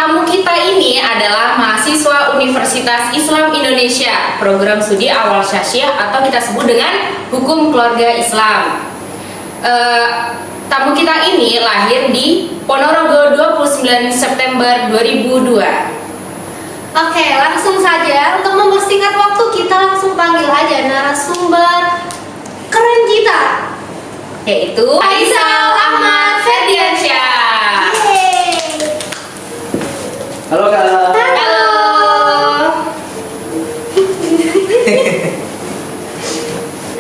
tamu kita ini adalah mahasiswa Universitas Islam Indonesia, program studi awal Syasiah atau kita sebut dengan Hukum Keluarga Islam. Tamu kita ini lahir di Ponorogo 29 September 2002. Oke, langsung saja untuk mempersingkat waktu kita langsung panggil aja narasumber keren kita, Yaitu Faisal Ahmad Ferdiansyah. Yeay. Halo Kak. Halo.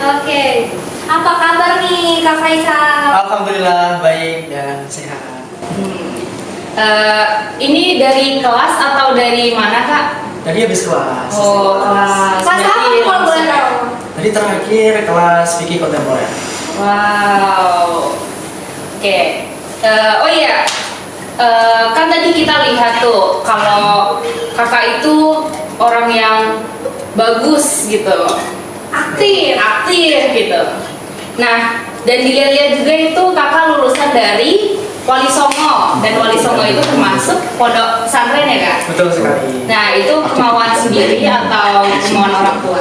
Oke, apa kabar nih Kak Faisal? Alhamdulillah baik dan sehat. Ini dari kelas atau dari mana, Kak? Tadi habis kelas. Oh, kelas. Kelas apa Berarti kalau boleh tahu? Tadi terakhir kelas fikih kontemporer. Wow. Oke. Oh iya. Kan tadi kita lihat tuh kalau kakak itu orang yang bagus gitu, Aktif. aktif gitu. Nah, dan dilihat-lihat juga itu kakak lulusan dari Wali Songo, dan Wali Songo itu termasuk pondok pesantren ya, Kak? Betul sekali. Nah, itu kemauan sendiri atau kemauan orang tua?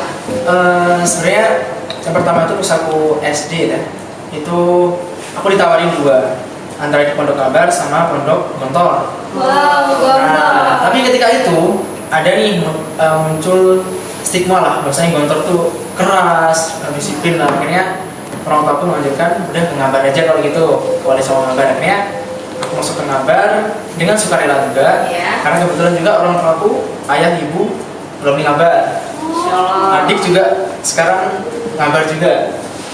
Sebenarnya yang pertama itu pas aku SD ya. Itu aku ditawarin dua, antara di Pondok Kabar sama Pondok Gontor. Wow, Nah, tapi ketika itu ada nih muncul stigma lah, bahwasanya Gontor tuh keras, disiplin lah. Akhirnya orang tua aku mengajarkan udah ke Ngabar aja kalau gitu, Wali Songo Ngabar. Akhirnya aku masuk ke Ngabar dengan sukarela juga, Iya. karena kebetulan juga orang tua aku, ayah, ibu belum di Ngabar, Insya Allah. adik juga sekarang Ngabar juga.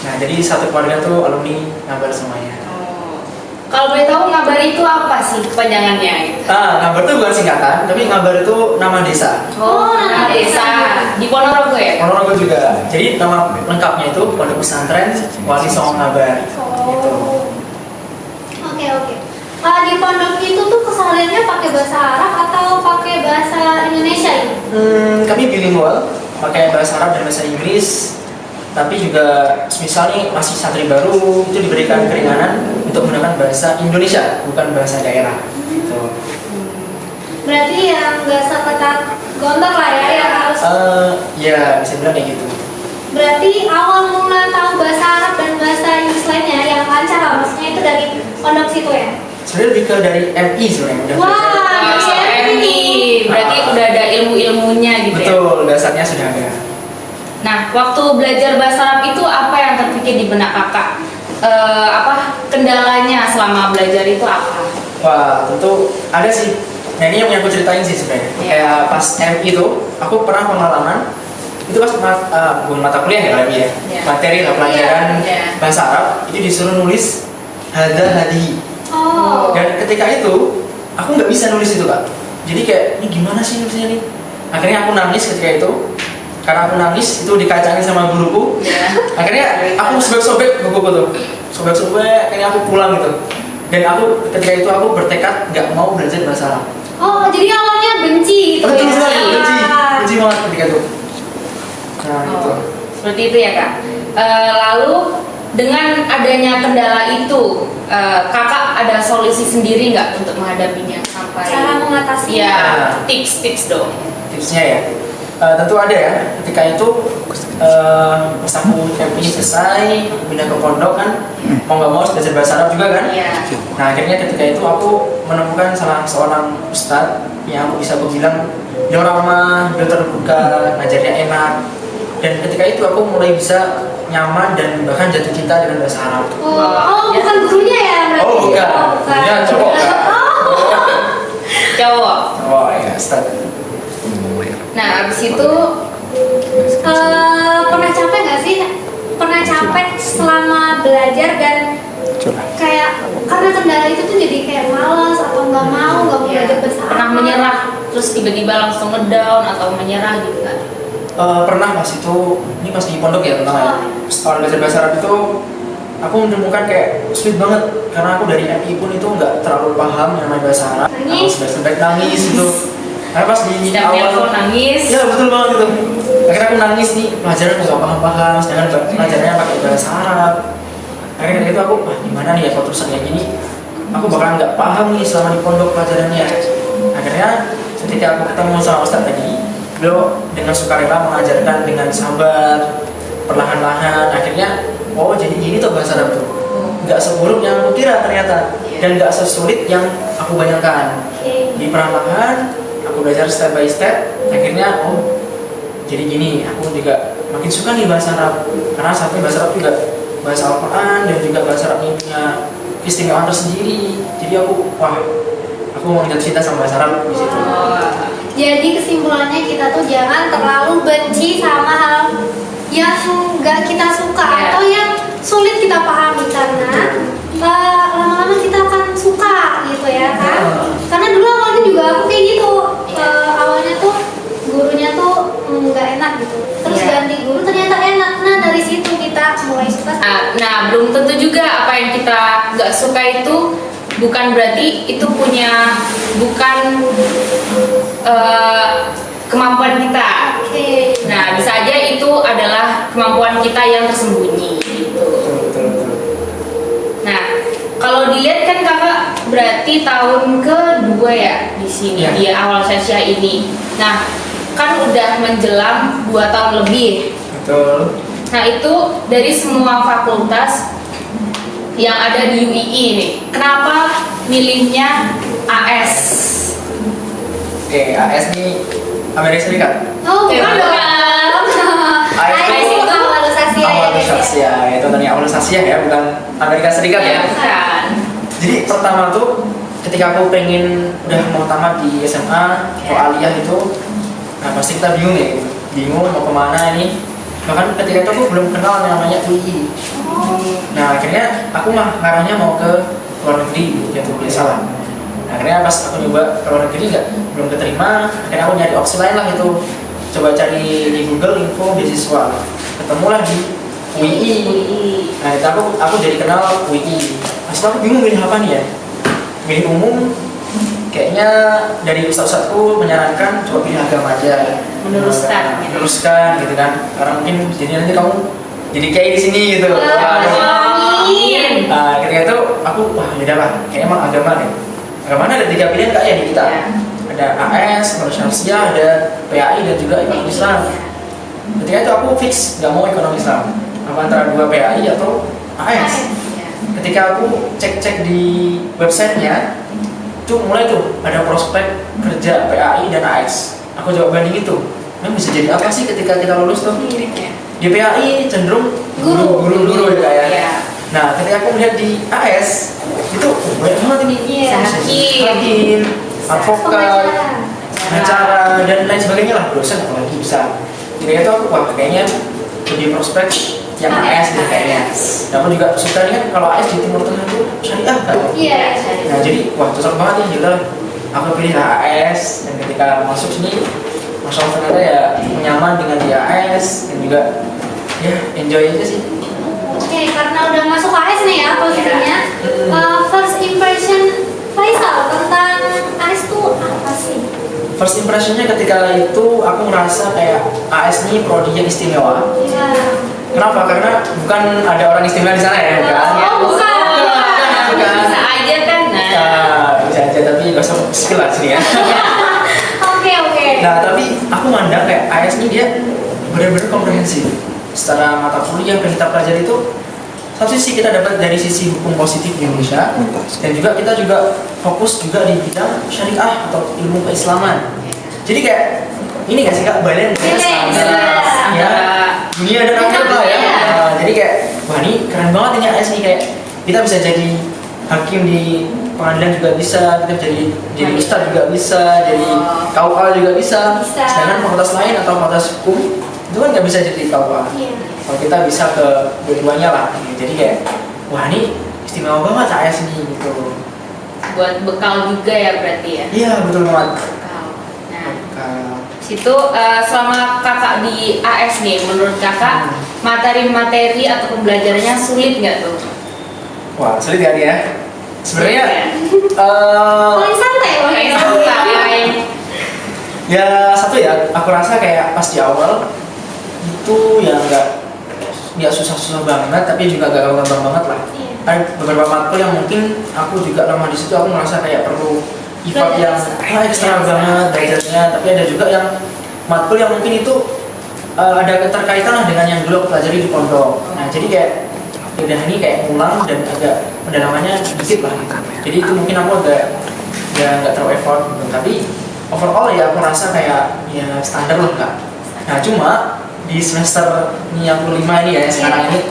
Nah jadi satu keluarga tuh alumni Ngabar semuanya. Oh. Kalau boleh tahu Ngabar itu apa sih kepanjangannya? Ngabar itu bukan singkatan, tapi Ngabar itu nama desa. Oh, nama desa di Ponorogo ya? Ponorogo juga. Jadi nama lengkapnya itu Pondok Pesantren Wali Songo Ngabar. Gitu. Oke. Di pondok itu tuh kesehariannya pakai bahasa Arab atau pakai bahasa Indonesia ini? Kami bilingual, pakai bahasa Arab dan bahasa Inggris. Tapi juga misal nih masih santri baru itu diberikan keringanan untuk menggunakan bahasa Indonesia, bukan bahasa daerah. Gitu. Berarti yang nggak seketat Gontor lah ya, yang harus. Ya bisa bilang kayak gitu. Berarti awal mula tahu bahasa Arab dan bahasa Inggris lainnya yang lancar lah, maksudnya itu dari pondok situ ya? Sebenarnya lebih ke dari MI sebenarnya. Udah Wah, belajar. MI, berarti udah ada ilmu-ilmunya gitu ya? Betul, dasarnya sudah ada. Nah, waktu belajar bahasa Arab itu apa yang terpikir di benak kakak? Kendalanya selama belajar itu apa? Wah, tentu ada sih. Nah ini yang aku ceritain sih sebenarnya. Iya. Kayak pas MI itu, aku pernah pengalaman itu pas bukan mata kuliah ya lagi ya, Iya. materi lah pelajaran Iya. bahasa Arab itu disuruh nulis hada hadihi. Oh. Dan ketika itu aku nggak bisa nulis itu Kak. Jadi kayak ini gimana sih nulisnya nih? Akhirnya aku nangis ketika itu. Karena aku nangis itu dikacangin sama guruku. Ya. Akhirnya aku sobek-sobek bukuku tuh, sobek-sobek. Akhirnya aku pulang gitu. Dan aku ketika itu aku bertekad nggak mau belajar bahasa Arab. Oh, jadi awalnya benci gitu Betul ya? sekali, benci banget ketika itu. Nah gitu. Oh, seperti itu ya, Kak. Lalu dengan adanya kendala itu, kakak ada solusi sendiri nggak untuk menghadapinya sampai? Cara mengatasinya? Ya, tips-tips dong. Tipsnya ya, tentu ada ya. Ketika itu pas aku MI selesai, aku pindah ke pondok kan, mau nggak mau harus belajar bahasa Arab juga kan. Iya. Nah akhirnya ketika itu aku menemukan salah seorang ustadz yang aku bisa bilang dia ramah, dia terbuka, ngajarnya enak. Dan ketika itu aku mulai bisa nyaman dan bahkan jatuh cinta dengan bahasa Arab. Oh, Ya. bukan gurunya ya berarti? Oh bukan, Oh, bukan. dia cowok kan. Cowok. Oh iya, ustadz. Nah, habis itu Pernah capek nggak sih? Pernah capek selama belajar dan kayak karena kendala itu tuh jadi kayak malas atau nggak mau belajar bahasa Arab? pernah menyerah, terus tiba-tiba langsung ngedown atau menyerah gitu kan? Pernah pas itu, ini pas di pondok ya tentang ya. Setelah belajar bahasa Arab itu aku menemukan kayak sulit banget karena aku dari MI pun itu nggak terlalu paham yang namanya bahasa Arab. Nangis? Aku sampai nangis gitu. Karena pas di Setiap telepon nangis. ya betul banget gitu. Akhirnya aku nangis nih, pelajaran aku nggak paham-paham, sedangkan pelajarannya pakai bahasa Arab. Akhirnya ketika itu aku, gimana nih ya kalau terusan kayak gini, aku bakalan nggak paham nih selama di pondok pelajarannya. Akhirnya akhirnya ketika aku ketemu sama Ustadz tadi, beliau dengan sukarela mengajarkan dengan sabar, perlahan-lahan, akhirnya oh jadi gini tuh bahasa Arab tuh, nggak seburuk yang aku kira ternyata, dan nggak sesulit yang aku bayangkan. Di perlahan aku belajar step by step, akhirnya oh jadi gini, aku juga makin suka nih bahasa Arab, karena satu bahasa Arab juga bahasa Al-Quran, dan juga bahasa Arab ini punya keistimewaan tersendiri. Jadi aku mau jatuh cinta sama bahasa Arab di situ. Jadi kesimpulannya kita tuh jangan terlalu benci sama hal yang nggak kita suka atau yang sulit kita pahami, karena lama-lama kita akan suka gitu ya kan. Karena dulu awalnya juga aku kayak gitu, awalnya tuh gurunya tuh nggak enak gitu, terus ganti guru ternyata enak. Nah dari situ kita mulai suka. Nah, belum tentu juga apa yang kita nggak suka itu bukan berarti itu bukan kemampuan kita. Nah, bisa aja itu adalah kemampuan kita yang tersembunyi gitu. Nah, kalau dilihat kan kakak berarti tahun kedua ya di sini, di awal Syasiah ini. Nah, kan udah menjelang 2 tahun lebih. Betul. Nah, itu dari semua fakultas yang ada di UII nih, kenapa milihnya AS? Oke, AS ini Amerika Serikat. Oh bukan dong. AS itu awal Syasiah. Itu tadi awal Syasiah ya, bukan Amerika Serikat ya. Bukan. Jadi pertama tuh ketika aku pengen udah mau tamat di SMA atau aliyah itu, nah pasti kita bingung ya, bingung mau kemana ini. Bahkan ketika itu aku belum kenal yang namanya UI. Nah akhirnya aku ngarahnya mau ke luar negeri, yaitu salah. Nah, akhirnya pas aku nyoba ke luar negeri belum keterima, akhirnya aku nyari opsi lain lah itu. Coba cari di Google info beasiswa, ketemulah di UI. Nah itu aku jadi kenal UI. Pas itu aku bingung milih apa nih ya, milih umum. Kayaknya dari ustadz-ustadzku menyarankan coba pilih agama aja, meneruskan gitu kan, karena mungkin jadi nanti kamu jadi kayak di sini gitu. Amin. Nah, ketika itu aku beda lah, kayak emang agama nih. Agama ada 3 pilihan kak ya di kita. Ada AS, Syasiah, ada PAI dan juga ekonomi Islam. Ketika itu aku fix nggak mau ekonomi Islam, apa antara 2 PAI atau AS. Ketika aku cek di websitenya, itu mulai tuh ada prospek kerja PAI dan AS. Aku coba banding itu, memang bisa jadi apa sih ketika kita lulus tuh? Di PAI cenderung guru ya kayak. Nah, ketika aku melihat di AS itu banyak banget ini, hakim, advokat, pengacara dan lain sebagainya lah, dosen apalagi bisa. Jadi itu aku kayaknya lebih prospek yang AS deh kayaknya. Dan aku juga suka nih kan kalau AS di Timur Tengah itu syariah kan. Nah jadi cocok banget nih gitu. Aku pilih AS dan ketika masuk sini, masya Allah ternyata ya nyaman dengan di AS dan juga ya enjoy aja sih. Oke, karena udah masuk AS nih ya posisinya. First impression Faisal tentang AS itu apa sih? First impressionnya ketika itu aku ngerasa kayak AS ini prodi yang istimewa. Kenapa? Karena bukan ada orang istimewa di sana ya, kan? Bukan. Bisa aja kan? Bisa aja, tapi gak usah skill lah sini ya. Oke. Nah, tapi aku mandang kayak AS ini dia benar-benar komprehensif. Secara mata kuliah yang kita pelajari itu, satu sisi kita dapat dari sisi hukum positif di Indonesia, dan juga kita juga fokus juga di bidang syariah atau ilmu keislaman. Jadi kayak ini gak sih kak, balance antara dunia dan akhirat lah ya. Nah, jadi kayak wah ini keren banget ini AS nih, kayak kita bisa jadi hakim di pengadilan juga bisa, kita jadi ustadz juga bisa, jadi KUA juga bisa. Sedangkan fakultas lain atau fakultas hukum itu kan nggak bisa jadi KUA. Kalau kita bisa ke dua-duanya lah. Jadi kayak wah ini istimewa banget AS ini gitu. Buat bekal juga ya berarti ya? Iya betul banget. Nah, situ selama kakak di AS nih, menurut kakak materi-materi atau pembelajarannya sulit nggak tuh? Wah sulit kali ya. Sebenarnya Paling santai. ya satu ya, aku rasa kayak pas di awal itu ya nggak susah-susah banget, tapi juga gak gampang banget lah. Ada beberapa matkul yang mungkin aku juga lama di situ, aku merasa kayak perlu event yang ekstra banget derajatnya, tapi ada juga yang matkul yang mungkin itu ada keterkaitan lah dengan yang dulu aku pelajari di pondok. Nah jadi kayak udah ini kayak ngulang dan agak pendalamannya sedikit lah gitu. Jadi itu mungkin aku agak ya nggak terlalu effort gitu. Tapi overall ya aku rasa kayak ya standar lah Kak. Nah cuma di semester ini yang kelima ini ya sekarang ini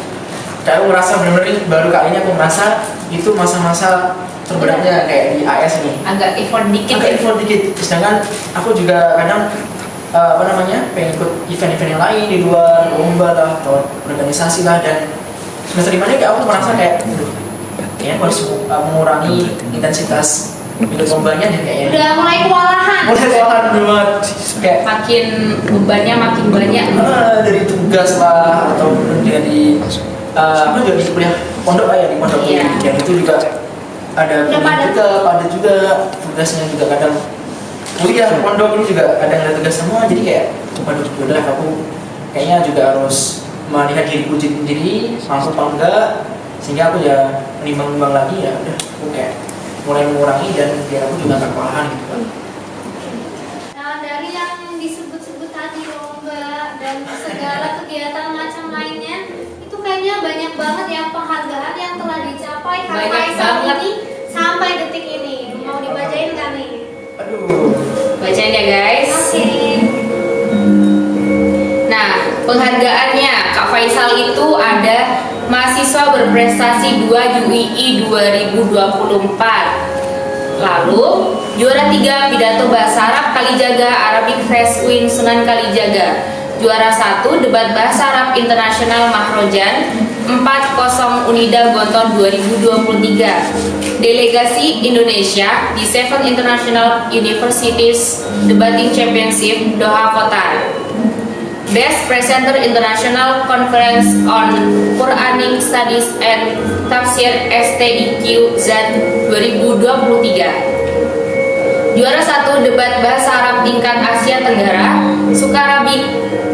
kayak aku merasa bener-bener baru kali ini aku merasa itu masa-masa terberatnya kayak di AS ini. Agak effort dikit. Agak effort dikit. Sedangkan aku juga kadang pengen ikut event-event yang lain di luar lomba lah atau organisasi lah, dan semester 5 ini kayak aku merasa kayak kayaknya harus mengurangi intensitas ikut lombanya deh kayaknya. Udah mulai kewalahan Banget kayak Makin bebannya makin banyak. dari tugas lah atau dari aku juga di kuliah pondok lah ya, di pondok Iya. yang itu juga ada Udah padat. padat juga tugasnya juga kadang kuliah pondok ini juga kadang ada tugas semua, jadi kayak waduh udah aku kayaknya juga harus melihat diriku sendiri mampu apa enggak, sehingga aku ya menimbang-nimbang lagi ya udah aku kayak mulai mengurangi dan biar aku juga nggak kewalahan gitu kan. Nah, dari yang disebut-sebut tadi lomba dan segala kegiatan macam lainnya, itu kayaknya banyak banget ya penghargaan yang telah dicapai Banyak sampai saat banget. ini, sampai detik ini. Mau dibacain kan nih? Aduh. Bacain ya guys. Oke. Nah, penghargaannya Kak Faisal itu ada mahasiswa berprestasi 2 UII 2024. Lalu juara 3 pidato bahasa Arab Kalijaga Arabic Fresh Queen Sunan Kalijaga. Juara 1 debat bahasa Arab Internasional Mahrojan 40 Unida Gontor 2023. Delegasi Indonesia di 7 International Universities Debating Championship Doha, Qatar. Best Presenter International Conference on Quranic Studies and Tafsir STIQ Z 2023. Juara 1 debat bahasa Arab tingkat Asia Tenggara Sukarabik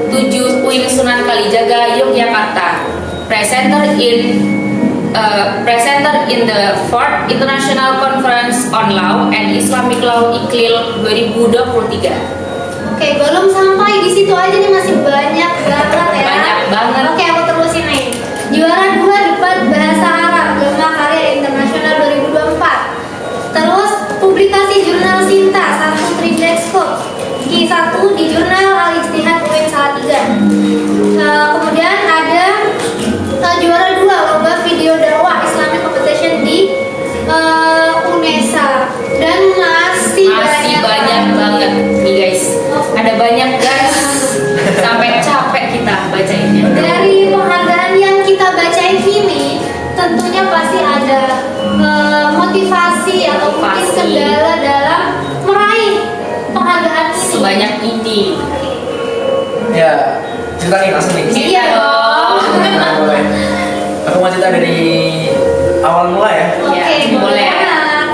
7 UIN Sunan Kalijaga Yogyakarta. Presenter in the 4th International Conference on Law and Islamic Law IKLIL 2023. Oke, belum sampai di situ aja nih, masih banyak banget ya. Banyak banget. Oke, aku terusin nih. Juara 2 debat bahasa Arab Gema Karya Internasional 2024. Terus publikasi jurnal Sinta 1 Tridexco Q1 di jurnal Al Ijtihad UIN Salatiga. Kemudian ada juara 2 lomba video dakwah Islamic Competition di UNESA, dan masih banyak banget nih guys. Ada banyak guys, sampai capek kita bacainnya. Dari penghargaan yang kita bacain ini, tentunya pasti ada motivasi atau mungkin kendala dalam meraih penghargaan ini. Sebanyak ini. Ya cerita nih langsung nih. Iya dong. Nah, mulai. Aku mau cerita dari awal mulai ya. Oke, Ya, boleh. banget.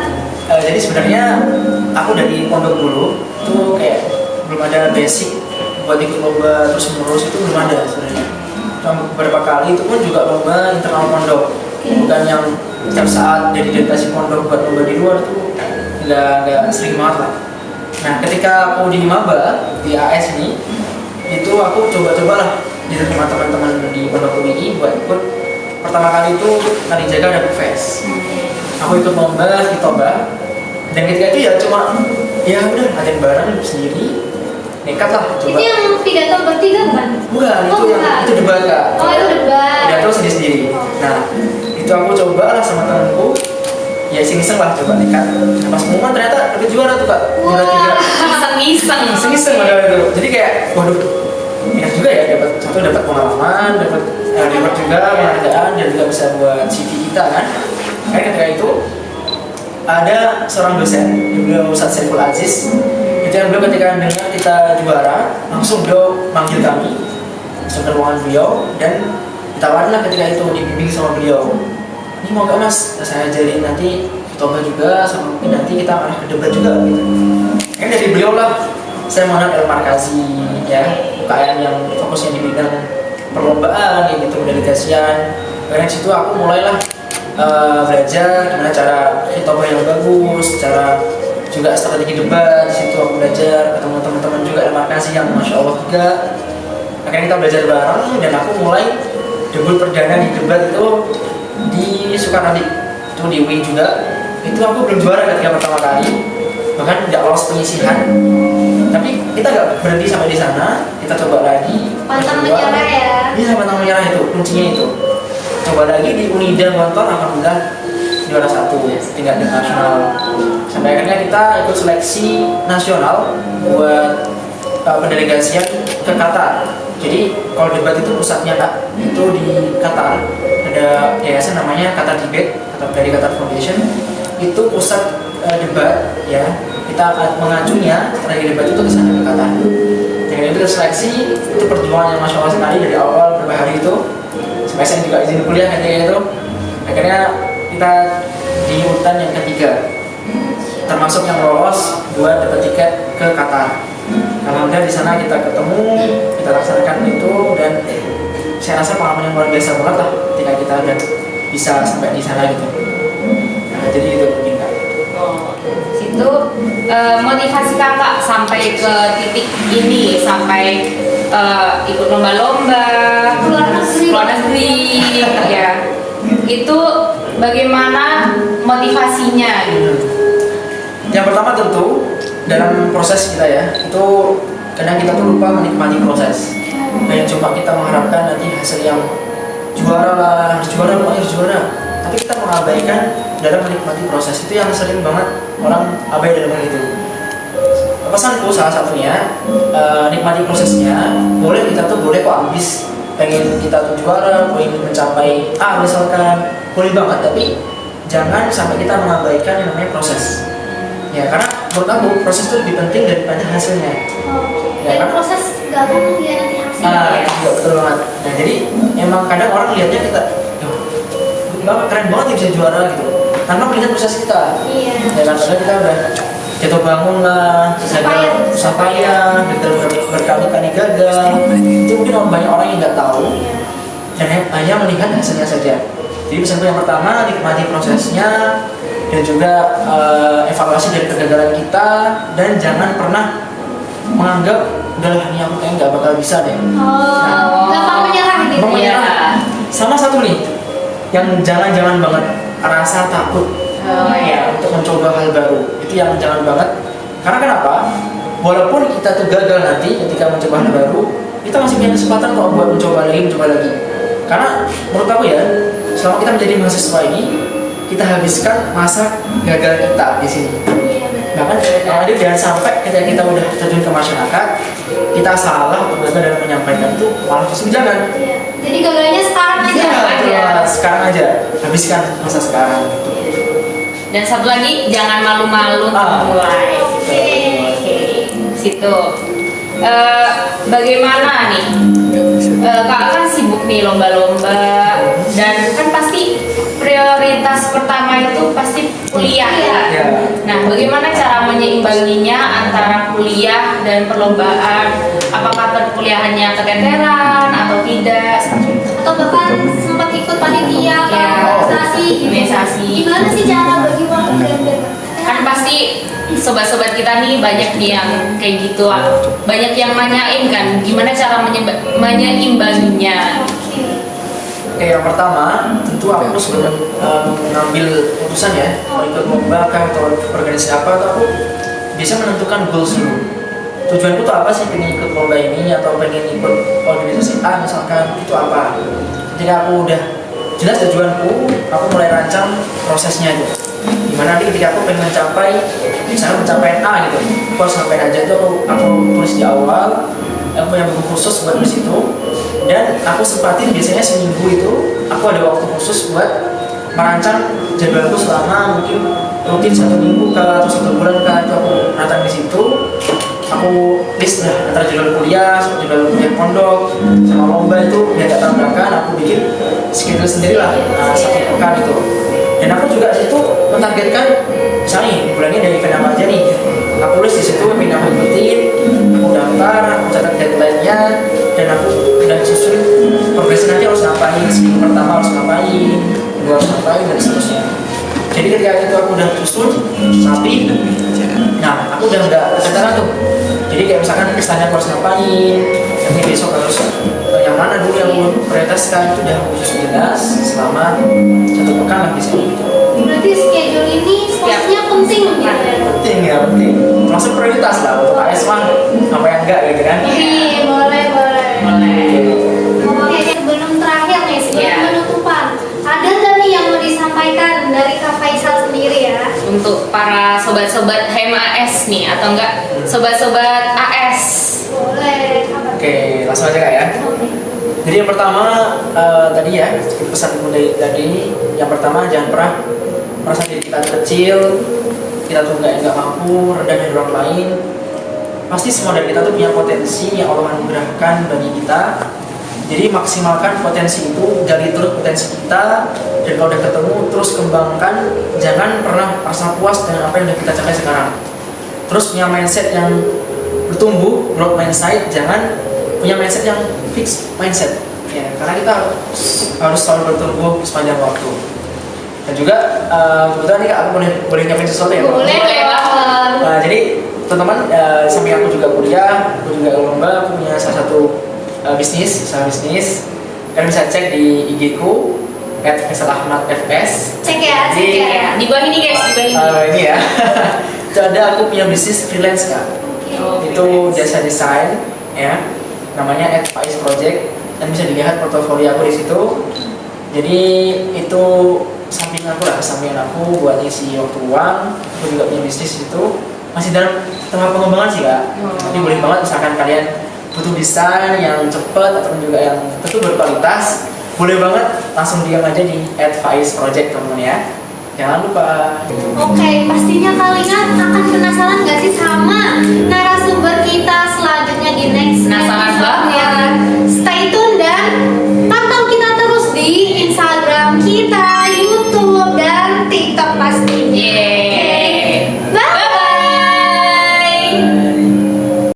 Jadi sebenarnya aku dari pondok dulu tuh kayak belum ada basic buat ikut lomba terus menerus, itu belum ada sebenarnya. Cuma beberapa kali itu pun juga lomba internal pondok, bukan yang setiap saat jadi delegasi pondok buat lomba di luar tuh nggak sering banget lah. Nah ketika aku di maba di AS ini, itu aku coba-coba lah di rumah teman-teman di pondok UI buat ikut. Pertama kali itu Kalijaga ada Fest. Aku ikut lomba Hitobah, dan ketika itu ya cuma ya udah latihan bareng sendiri, nekat lah Itu coba. yang pidato bertiga bukan? Bukan, Oh, itu yang bukan. itu debat Kak. Oh, itu debat. Pidato sendiri-sendiri. Nah itu aku coba lah sama temanku, ya iseng-iseng lah coba nekat. Nah, pas pengumuman ternyata dapet juara tuh Kak, juara 3. Iseng-iseng. Iseng-iseng ada itu. Jadi kayak waduh, enak juga ya dapat pengalaman, dapat juga penghargaan, dan juga bisa buat CV kita kan. Karena ketika itu ada seorang dosen, beliau Ustadz Saiful Aziz. Itu yang beliau ketika dengar kita juara, langsung beliau manggil kami masuk ke ruangan beliau dan ditawarin lah ketika itu, dibimbing sama beliau. Ini mau gak mas, saya ajarin nanti coba juga, sama mungkin nanti kita arah ke debat juga gitu. Kan dari beliau lah saya mengenal El Markazi ya, UKM yang fokusnya di bidang perlombaan gitu, delegasian. Karena situ aku mulailah belajar gimana cara hitobah yang bagus, cara juga strategi debat. Di situ aku belajar, ketemu teman-teman juga Markasi yang masya Allah juga. Akhirnya kita belajar bareng dan aku mulai debut perdana di debat itu di Sukarnadi, itu di UIN juga. Itu aku belum juara ketika pertama kali, bahkan tidak lolos penyisihan. Tapi kita nggak berhenti sampai di sana, kita coba lagi. Pantang menyerah ya. Iya, pantang menyerah itu kuncinya itu. Coba lagi di Unida Gontor, alhamdulillah juara 1 tingkat nasional. Sampai akhirnya kita ikut seleksi nasional buat pendelegasian ke Qatar. Jadi kalau debat itu pusatnya Kak, itu di Qatar. Ada yayasan namanya Qatar Debate atau dari Qatar Foundation. Itu pusat debat ya. Kita mengajunya strategi debat itu ke sana ke Qatar. Dengan itu seleksi itu perjuangan yang masya Allah sekali dari awal beberapa hari itu. Sampai saya juga izin kuliah ketika itu. Akhirnya kita di urutan yang ketiga, termasuk yang lolos buat dapat tiket ke Qatar. Alhamdulillah di sana kita ketemu, kita laksanakan itu dan saya rasa pengalaman yang luar biasa banget lah ketika kita udah bisa sampai di sana gitu. Nah, jadi itu mungkin Kak. Situ motivasi kakak sampai ke titik ini, sampai ikut lomba-lomba luar negeri ya, itu bagaimana motivasinya gitu? Yang pertama tentu dalam proses kita ya, itu kadang kita tuh lupa menikmati proses. Kayak coba kita mengharapkan nanti hasil yang juara lah, harus juara. Tapi kita mengabaikan dalam menikmati proses. Itu yang sering banget orang abai dalam hal itu. Pesanku salah satunya, nikmati prosesnya. Boleh kita tuh boleh kok ambis pengen kita tuh juara, pengen mencapai A misalkan, boleh banget. Tapi jangan sampai kita mengabaikan yang namanya proses. Ya karena menurut aku proses itu lebih penting daripada hasilnya. Ya, Dan kan? proses gak akan mengkhianati hasilnya. Iya betul banget. Nah jadi emang kadang orang lihatnya kita, keren banget ya bisa juara gitu, tanpa melihat proses kita. Iya. Ya kan kadang kita udah jatuh bangun lah, susah payah, berkali-kali gagal. Itu mungkin banyak orang yang nggak tahu dan hanya melihat hasilnya saja. Jadi pesanku yang pertama, nikmati prosesnya dan juga evaluasi dari kegagalan kita, dan jangan pernah menganggap udahlah ini aku kayak nggak bakal bisa deh. Gampang menyerah gitu. Gampang Iya. menyerah. Sama satu nih, yang jangan banget, rasa takut untuk mencoba hal baru. Itu yang jangan banget. Karena kenapa? Walaupun kita tuh gagal nanti ketika mencoba hal baru, kita masih punya kesempatan kok buat mencoba lagi. Karena menurut aku ya, selama kita menjadi mahasiswa ini, kita habiskan masa gagal kita di sini. Bahkan jadi jangan sampai ketika kita udah terjun ke masyarakat, kita salah atau gagal dalam menyampaikan itu, malah justru jangan. Iya. Jadi gagalnya sekarang aja. Iya, sekarang aja, habiskan masa sekarang. Dan satu lagi, jangan malu-malu mulai. Oke, situ. Bagaimana nih? Kakak kan sibuk nih lomba-lomba, dan kan pasti prioritas pertama itu pasti kuliah ya. Ya. Nah, bagaimana cara menyeimbanginya antara kuliah dan perlombaan? Apakah perkuliahannya keteteran atau tidak? Atau bahkan sempat ikut panitia atau Ya. organisasi gitu. Organisasi. Gimana sih cara bagi waktu dan Kan pasti sobat-sobat kita nih banyak nih yang kayak gitu, banyak yang nanyain kan gimana cara menyeimbanginya. Oke, yang pertama tentu aku sebelum mengambil keputusan ya mau ikut lomba atau organisasi apa, atau aku bisa menentukan goals dulu. Tujuanku tuh apa sih pengen ikut lomba ini atau pengen ikut organisasi A misalkan, itu apa? Ketika aku udah jelas tujuanku, aku mulai rancang prosesnya itu. Dimana nanti ketika aku pengen mencapai A gitu, aku harus sampai aja itu aku tulis di awal. Aku punya buku khusus buat di situ, dan aku sempatin biasanya seminggu itu aku ada waktu khusus buat merancang jadwalku selama mungkin rutin 1 minggu atau 1 bulan itu aku rancang di situ. Aku list lah antara jadwal kuliah pondok sama lomba itu biar gak tabrakan. Aku bikin schedule sendiri lah, 1 pekan itu. Dan aku juga di situ mentargetkan misalnya bulannya dari event apa aja nih, aku tulis di situ event aku ikutin, aku daftar, aku catat deadline-nya, dan aku udah susun progresnya nanti harus ngapain, seminggu pertama harus ngapain, kedua harus ngapain, dan seterusnya. Jadi ketika itu aku udah susun rapi, aku udah nggak tertera tuh. Jadi kayak misalkan pestanya aku harus ngapain, nanti besok harus yang mana dulu yang aku prioritaskan, itu udah khusus jelas selama 1 pekan lah bisa gitu. Berarti schedule ini posnya penting gitu ya. Penting ya, penting. Termasuk prioritas lah untuk AS mah apa yang enggak gitu kan. Iya, boleh. Oke, sebelum terakhir nih, sebelum Iya. penutupan, ada nggak nih yang mau disampaikan dari Kak Faisal sendiri ya? Untuk para sobat-sobat HMAS nih atau enggak sobat-sobat AS. Boleh. Apa? Oke, langsung aja Kak ya. Oke. Jadi yang pertama tadi ya, pesan ibu tadi, yang pertama jangan pernah merasa diri kita kecil, kita tuh nggak mampu, rendah dari orang lain. Pasti semua dari kita tuh punya potensi yang Allah anugerahkan bagi kita. Jadi maksimalkan potensi itu, gali terus potensi kita, dan kalau udah ketemu terus kembangkan. Jangan pernah merasa puas dengan apa yang udah kita capai sekarang. Terus punya mindset yang bertumbuh, growth mindset. Jangan punya mindset yang fix mindset ya, karena kita harus selalu bertumbuh sepanjang waktu. Dan juga kebetulan nih Kak, aku boleh nyampein sesuatu ya Kak? Boleh banget. Jadi teman-teman, samping aku juga kuliah, aku juga lomba, aku punya salah satu usaha bisnis. Kalian bisa cek di IG ku @faisalahmadfs. Cek ya. Di bawah ini guys, di bawah ini. Ini ya. Itu ada aku punya bisnis freelance Kak. Oke. Itu jasa desain ya, namanya @faiz project, dan bisa dilihat portofolio aku di situ. Jadi itu sampingan aku buat isi waktu luang. Aku juga punya bisnis itu, masih dalam tahap pengembangan sih Kak. Tapi boleh banget misalkan kalian butuh desain yang cepat atau juga yang tentu berkualitas, boleh banget langsung diam aja di @faiz project teman-teman ya. Jangan lupa. Oke, pastinya kalian akan penasaran nggak sih sama narasumber